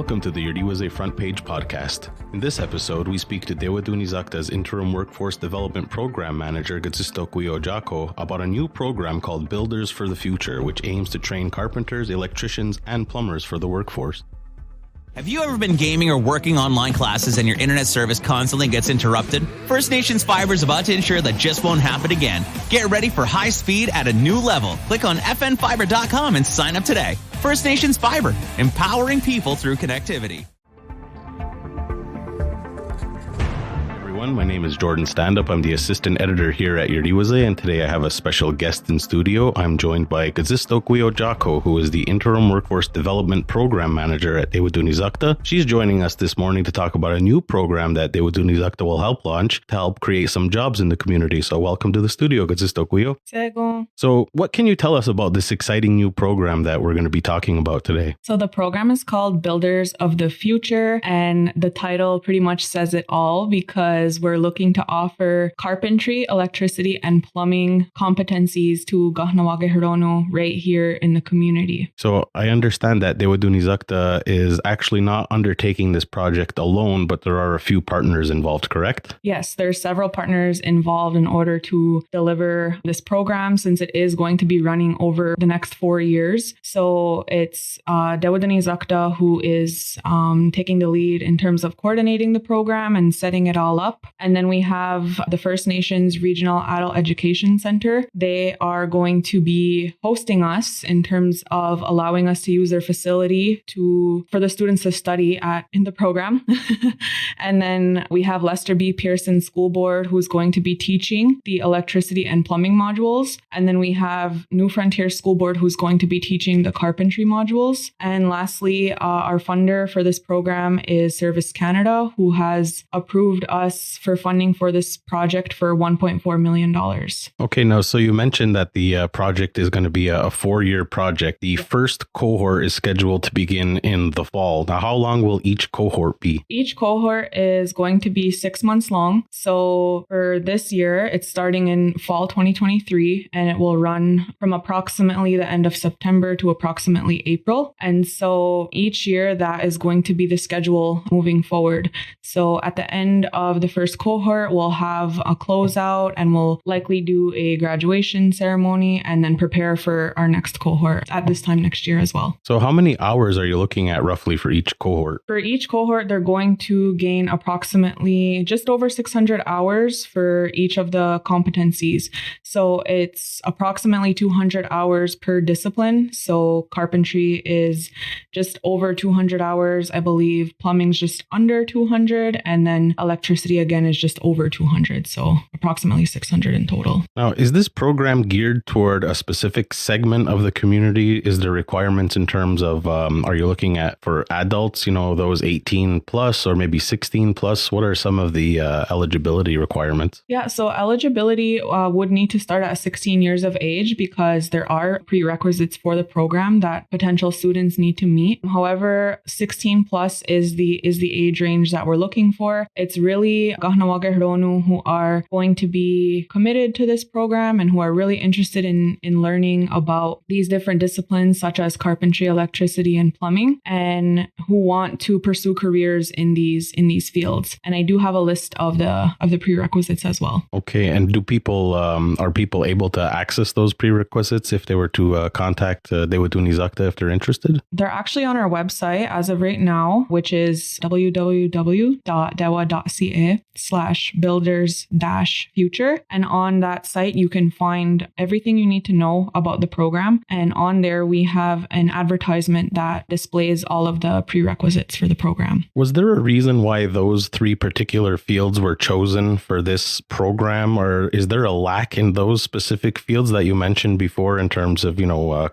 Welcome to the Iorì wase Front Page podcast. In this episode, we speak to Tewatohnhi'saktha's Interim Workforce Development Program Manager, Katsistohkwi Jacco, about a new program called Builders for the Future, which aims to train carpenters, electricians, and plumbers for the workforce. Have you ever been gaming or working online classes and your internet service constantly gets interrupted? First Nations Fiber is about to ensure that just won't happen again. Get ready for high speed at a new level. Click on fnfiber.com and sign up today. First Nations Fiber, empowering people through connectivity. My name is Jordan Standup. I'm the assistant editor here at Iorì wase, and today I have a special guest in studio. I'm joined by Katsistohkwi Jacco, who is the Interim Workforce Development Program Manager at Tewatohnhi'saktha. She's joining us this morning to talk about a new program that Tewatohnhi'saktha will help launch to help create some jobs in the community. So welcome to the studio, Katsistohkwi. So what can you tell us about this exciting new program that we're going to be talking about today? So the program is called Builders of the Future, and the title pretty much says it all because we're looking to offer carpentry, electricity, and plumbing competencies to Tewatohnhi'saktha right here in the community. So I understand that Tewatohnhi'saktha is actually not undertaking this project alone, but there are a few partners involved, correct? Yes, there's several partners involved in order to deliver this program, since it is going to be running over the next 4 years. So it's Tewatohnhi'saktha who is taking the lead in terms of coordinating the program and setting it all up. And then we have the First Nations Regional Adult Education Center. They are going to be hosting us in terms of allowing us to use their facility for the students to study in the program. And then we have Lester B. Pearson School Board, who's going to be teaching the electricity and plumbing modules. And then we have New Frontier School Board, who's going to be teaching the carpentry modules. And lastly, our funder for this program is Service Canada, who has approved us for funding for this project for $1.4 million. Okay, now, so you mentioned that the project is going to be a 4-year project. The first cohort is scheduled to begin in the fall. Now, how long will each cohort be? Each cohort is going to be 6 months long. So for this year, it's starting in fall 2023, and it will run from approximately the end of September to approximately April. And so each year, that is going to be the schedule moving forward. So at the end of the first cohort, we'll have a closeout, and we'll likely do a graduation ceremony and then prepare for our next cohort at this time next year as well. So how many hours are you looking at roughly for each cohort? For each cohort, they're going to gain approximately just over 600 hours for each of the competencies. So it's approximately 200 hours per discipline. So carpentry is just over 200 hours, I believe. Plumbing's just under 200, and then electricity again is just over 200, so approximately 600 in total. Now, is this program geared toward a specific segment of the community? Is there requirements in terms of, are you looking at for adults, those 18 plus or maybe 16 plus? What are some of the eligibility requirements? Yeah, so eligibility would need to start at 16 years of age because there are prerequisites for the program that potential students need to meet. However, 16 plus is the age range that we're looking for. It's really Tewatohnhi'saktha who are going to be committed to this program and who are really interested in learning about these different disciplines such as carpentry, electricity, and plumbing, and who want to pursue careers in these fields. And I do have a list of the prerequisites as well. Okay, and are people able to access those prerequisites if they were to contact Tewatohnhi'saktha if they're interested? They're actually on our website as of right now, which is www.dewa.ca/builders-future. And on that site, you can find everything you need to know about the program. And on there, we have an advertisement that displays all of the prerequisites for the program. Was there a reason why those 3 particular fields were chosen for this program, or is there a lack in those specific fields that you mentioned before in terms of,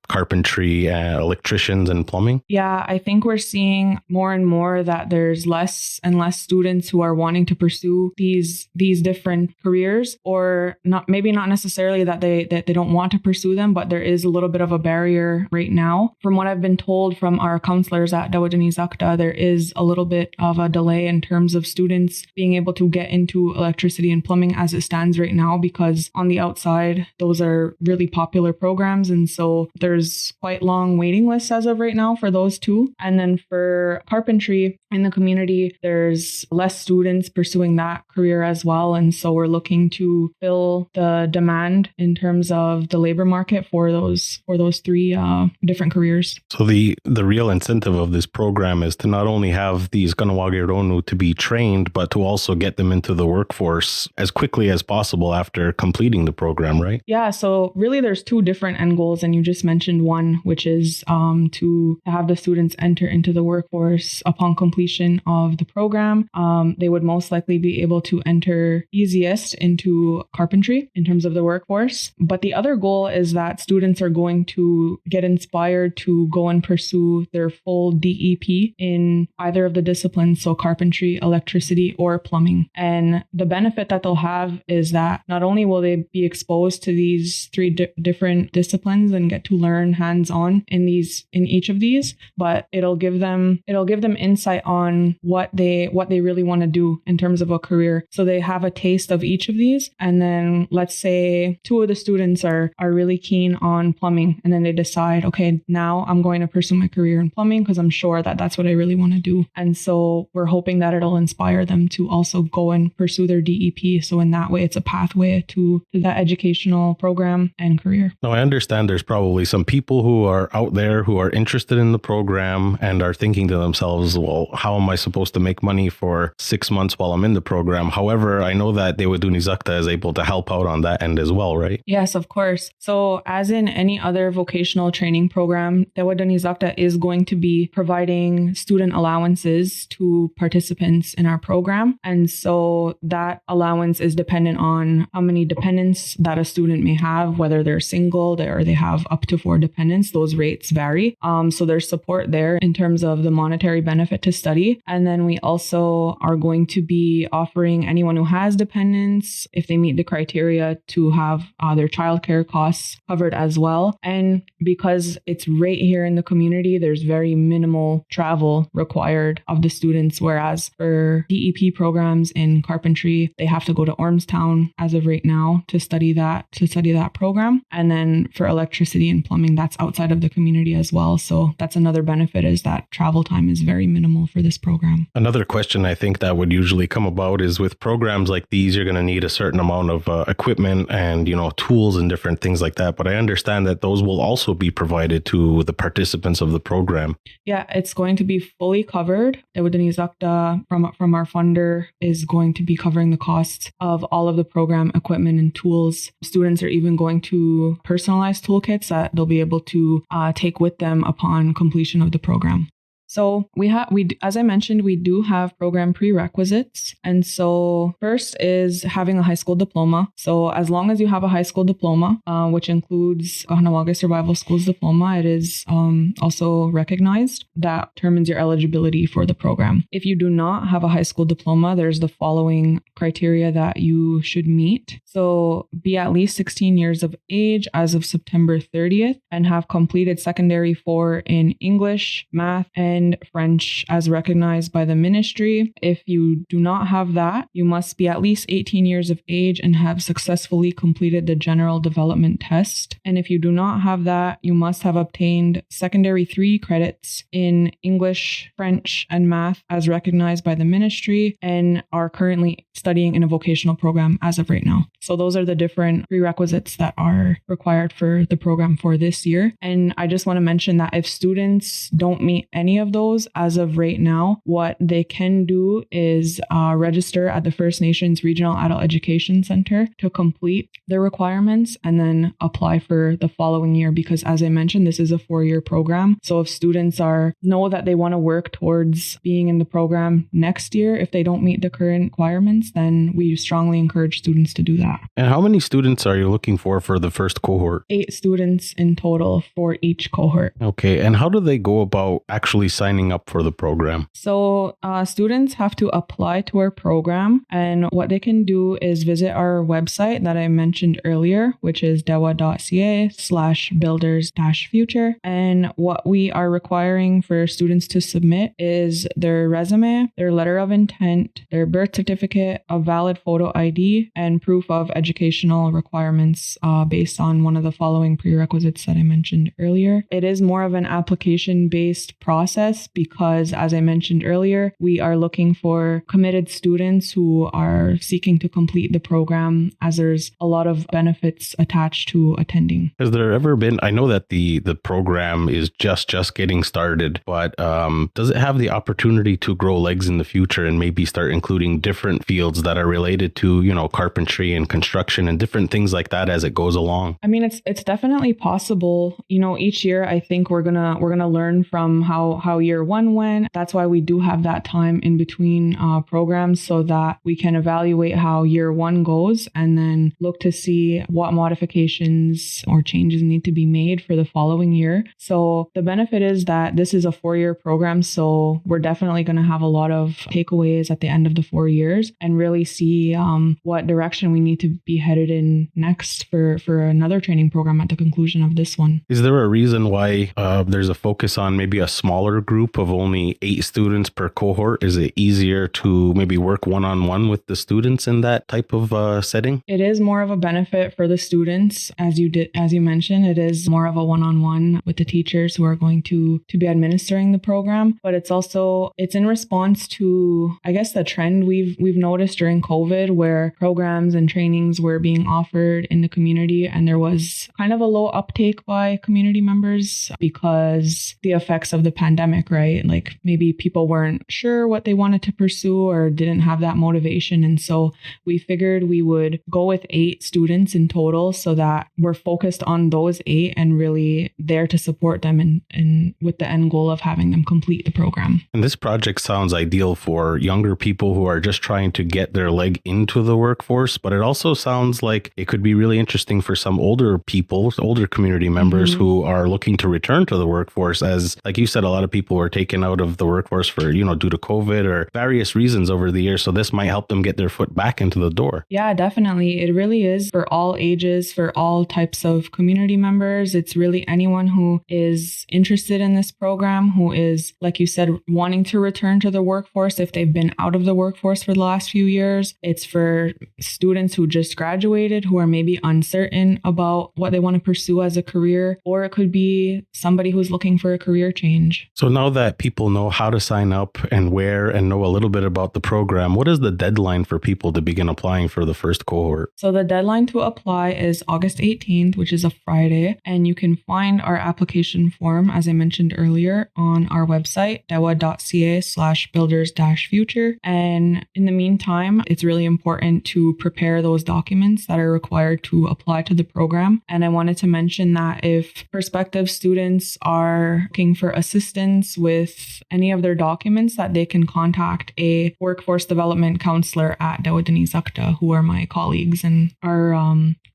carpentry, electricians, and plumbing? Yeah, I think we're seeing more and more that there's less and less students who are wanting to pursue pursue these different careers, or maybe not necessarily that they don't want to pursue them, but there is a little bit of a barrier right now. From what I've been told from our counselors at Tewatohnhi'saktha, there is a little bit of a delay in terms of students being able to get into electricity and plumbing as it stands right now, because on the outside, those are really popular programs. And so there's quite long waiting lists as of right now for those two. And then for carpentry in the community, there's less students pursuing that career as well. And so we're looking to fill the demand in terms of the labor market for those three different careers. So the real incentive of this program is to not only have these Kanawagironu to be trained, but to also get them into the workforce as quickly as possible after completing the program, right? Yeah, so really there's two different end goals, and you just mentioned one, which is to have the students enter into the workforce upon completion of the program. They would most likely be able to enter easiest into carpentry in terms of the workforce. But the other goal is that students are going to get inspired to go and pursue their full DEP in either of the disciplines, so carpentry, electricity, or plumbing. And the benefit that they'll have is that not only will they be exposed to these three different disciplines and get to learn hands-on in each of these, but it'll give them insight on what they really want to do in terms of a career. So they have a taste of each of these, and then let's say two of the students are really keen on plumbing, and then they decide, okay, now I'm going to pursue my career in plumbing because I'm sure that that's what I really want to do. And so we're hoping that it'll inspire them to also go and pursue their DEP. So in that way, it's a pathway to that educational program and career. Now, I understand there's probably some people who are out there who are interested in the program and are thinking to themselves, well, how am I supposed to make money for 6 months while I'm in the program? However, I know that Tewatohnhi'saktha is able to help out on that end as well, right? Yes, of course. So as in any other vocational training program, Tewatohnhi'saktha is going to be providing student allowances to participants in our program. And so that allowance is dependent on how many dependents that a student may have, whether they're single or they have up to 4 dependents. Those rates vary. So there's support there in terms of the monetary benefit to study. And then we also are going to be offering anyone who has dependents, if they meet the criteria, to have their childcare costs covered as well. And because it's right here in the community, there's very minimal travel required of the students, whereas for DEP programs in carpentry, they have to go to Ormstown as of right now to study that program. And then for electricity and plumbing, that's outside of the community as well. So that's another benefit, is that travel time is very minimal for this program. Another question I think that would usually come about is, with programs like these, you're going to need a certain amount of equipment and, tools and different things like that. But I understand that those will also be provided to the participants of the program. Yeah, it's going to be fully covered. Tewatohnhi'saktha from our funder is going to be covering the costs of all of the program equipment and tools. Students are even going to personalize toolkits that they'll be able to take with them upon completion of the program. So as I mentioned, we do have program prerequisites. And so first is having a high school diploma. So as long as you have a high school diploma, which includes Kahnawake Survival School's diploma, it is also recognized. That determines your eligibility for the program. If you do not have a high school diploma, there's the following criteria that you should meet. So be at least 16 years of age as of September 30th and have completed secondary 4 in English, math, and French as recognized by the ministry. If you do not have that, you must be at least 18 years of age and have successfully completed the general development test. And if you do not have that, you must have obtained secondary 3 credits in English, French, and math as recognized by the ministry and are currently studying in a vocational program as of right now. So those are the different prerequisites that are required for the program for this year. And I just want to mention that if students don't meet any of those as of right now, what they can do is register at the First Nations Regional Adult Education Center to complete their requirements and then apply for the following year, because as I mentioned, this is a 4-year program. So if students know that they want to work towards being in the program next year, if they don't meet the current requirements, then we strongly encourage students to do that. And how many students are you looking for the first cohort? 8 students in total for each cohort. Okay. And how do they go about actually signing up for the program? So students have to apply to our program, and what they can do is visit our website that I mentioned earlier, which is dewa.ca/builders-future. And what we are requiring for students to submit is their resume, their letter of intent, their birth certificate, a valid photo ID, and proof of educational requirements based on one of the following prerequisites that I mentioned earlier. It is more of an application-based process because, as I mentioned earlier, we are looking for committed students who are seeking to complete the program, as there's a lot of benefits attached to attending. Has there ever been, I know that the program is just getting started, but does it have the opportunity to grow legs in the future and maybe start including different fields that are related to, carpentry and construction and different things like that as it goes along? I mean, it's definitely possible. Each year I think we're gonna learn from how year one went. That's why we do have that time in between programs so that we can evaluate how year one goes and then look to see what modifications or changes need to be made for the following year. So the benefit is that this is a 4-year program, so we're definitely going to have a lot of takeaways at the end of the 4 years and really see what direction we need to be headed in next for another training program at the conclusion of this one. Is there a reason why there's a focus on maybe a smaller group of only 8 students per cohort? Is it easier to maybe work one-on-one with the students in that type of setting? It is more of a benefit for the students. As you mentioned, it is more of a one-on-one with the teachers who are going to be administering the program. But it's in response to, I guess, the trend we've noticed during COVID, where programs and trainings were being offered in the community, and there was kind of a low uptake by community members because the effects of the pandemic, right? Like maybe people weren't sure what they wanted to pursue or didn't have that motivation. And so we figured we would go with 8 students in total so that we're focused on those 8 and really there to support them and with the end goal of having them complete the program. And this project sounds ideal for younger people who are just trying to get their leg into the workforce, but it also sounds like it could be really interesting for some older people, older community members who are looking to return to the workforce, as like you said, a lot of people were taken out of the workforce for, due to COVID or various reasons over the years. So this might help them get their foot back into the door. Yeah, definitely. It really is for all ages, for all types of community members. It's really anyone who is interested in this program, who is, like you said, wanting to return to the workforce if they've been out of the workforce for the last few years. It's for students who just graduated, who are maybe uncertain about what they want to pursue as a career, or it could be somebody who's looking for a career change. So now that people know how to sign up and where and know a little bit about the program, what is the deadline for people to begin applying for the first cohort? So the deadline to apply is August 18th, which is a Friday, and you can find our application form, as I mentioned earlier, on our website, dewa.ca/builders-future. And in the meantime, it's really important to prepare those documents that are required to apply to the program. And I wanted to mention that if prospective students are looking for assistance with any of their documents, that they can contact a workforce development counselor at Tewatohnhi'saktha, who are my colleagues and are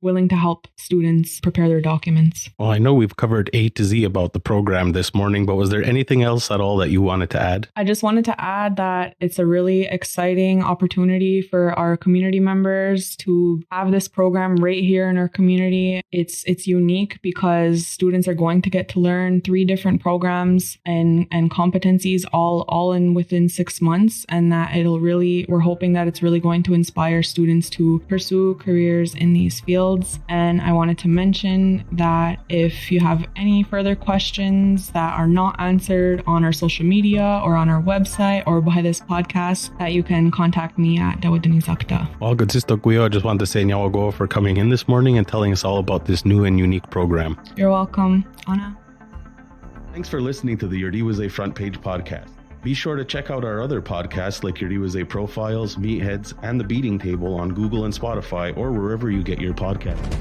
willing to help students prepare their documents. Well, I know we've covered A to Z about the program this morning, but was there anything else at all that you wanted to add? I just wanted to add that it's a really exciting opportunity for our community members to have this program right here in our community. It's unique because students are going to get to learn 3 different programs and competencies all in within 6 months, and that we're hoping that it's really going to inspire students to pursue careers in these fields. And I wanted to mention that if you have any further questions that are not answered on our social media or on our website or by this podcast, that you can contact me at Tewatohnhi'saktha. Well, Katsistohkwi, I just wanted to say Jacco for coming in this morning and telling us all about this new and unique program. You're welcome, Anna. Thanks for listening to the Iorì Wase Front Page podcast. Be sure to check out our other podcasts like Iorì Wase Profiles, Meatheads, and The Beating Table on Google and Spotify or wherever you get your podcasts.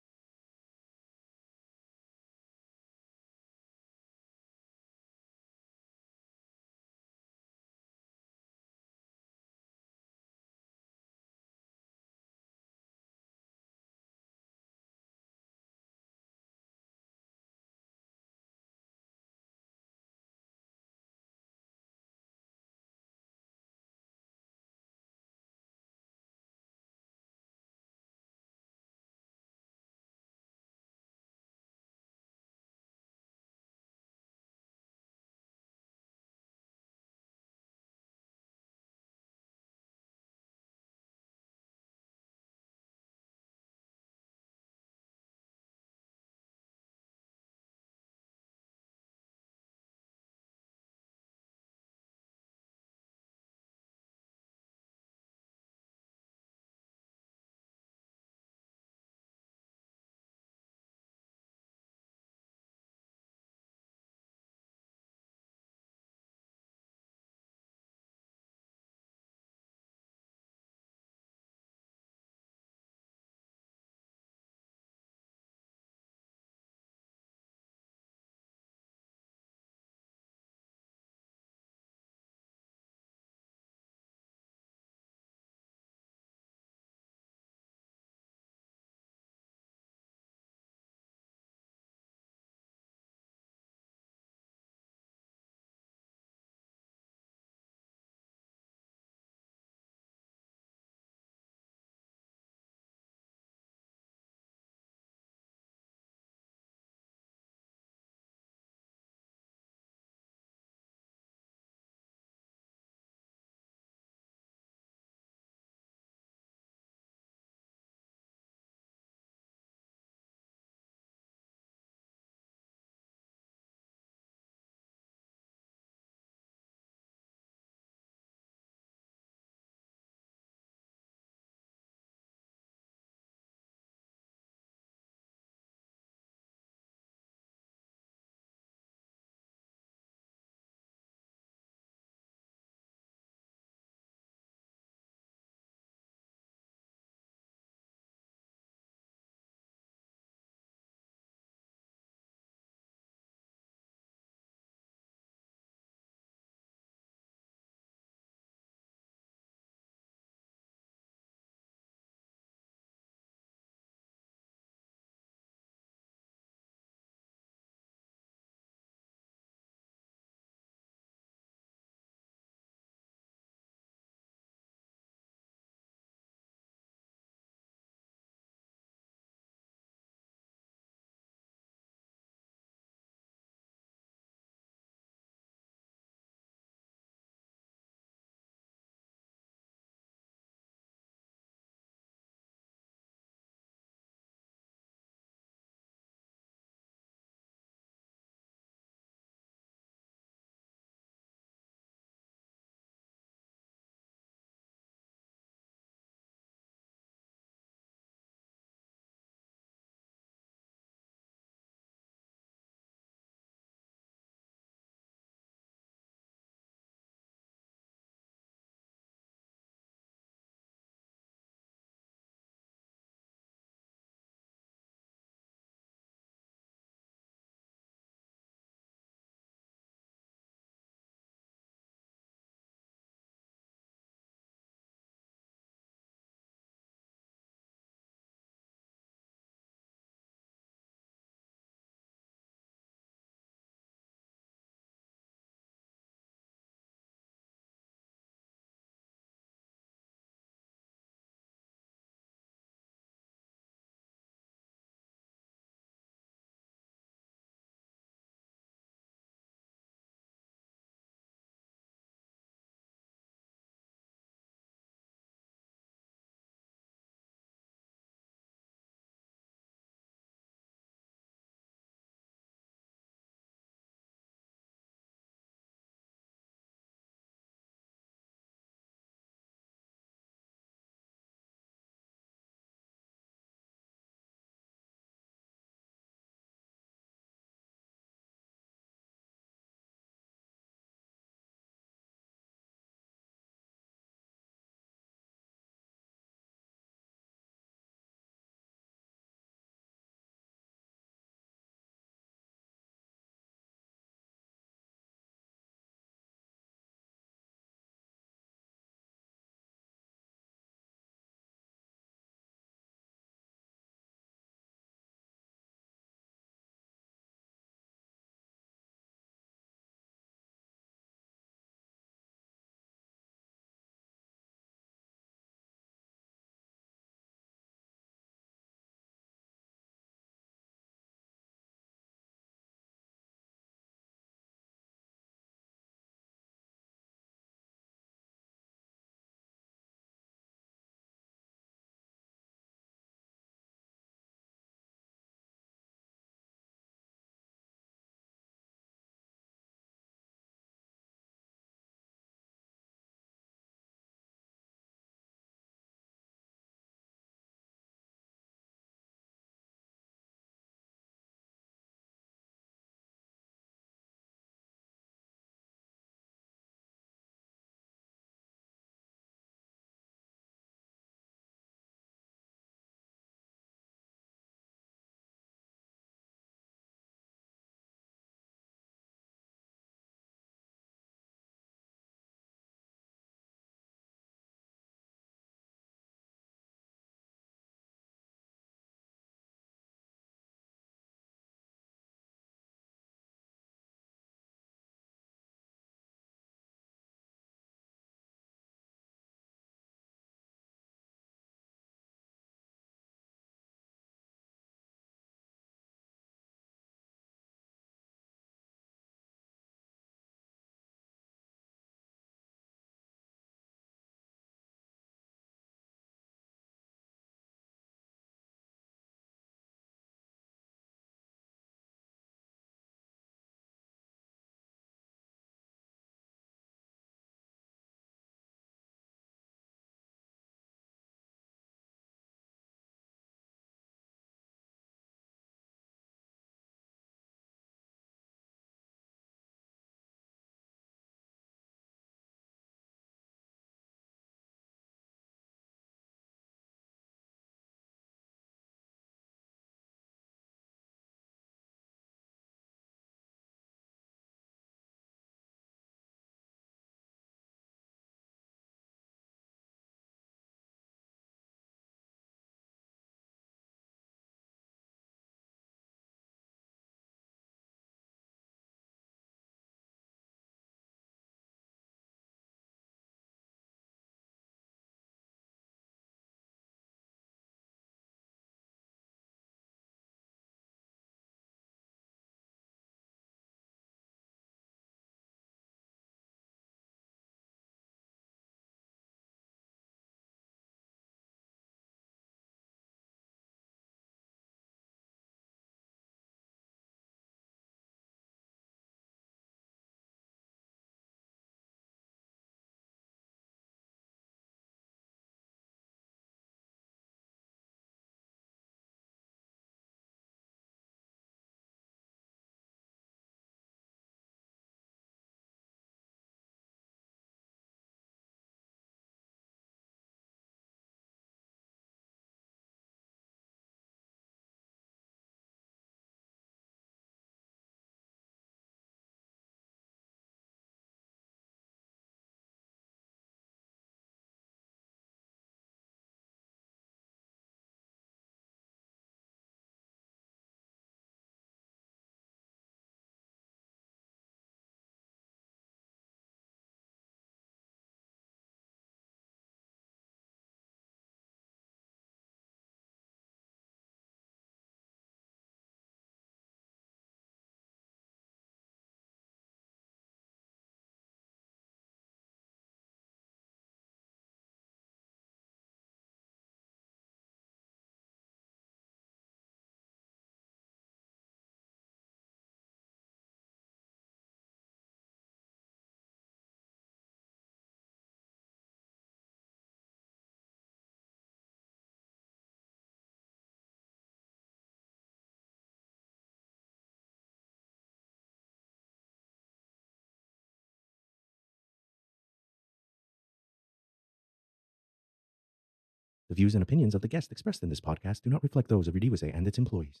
The views and opinions of the guests expressed in this podcast do not reflect those of Iorì and its employees.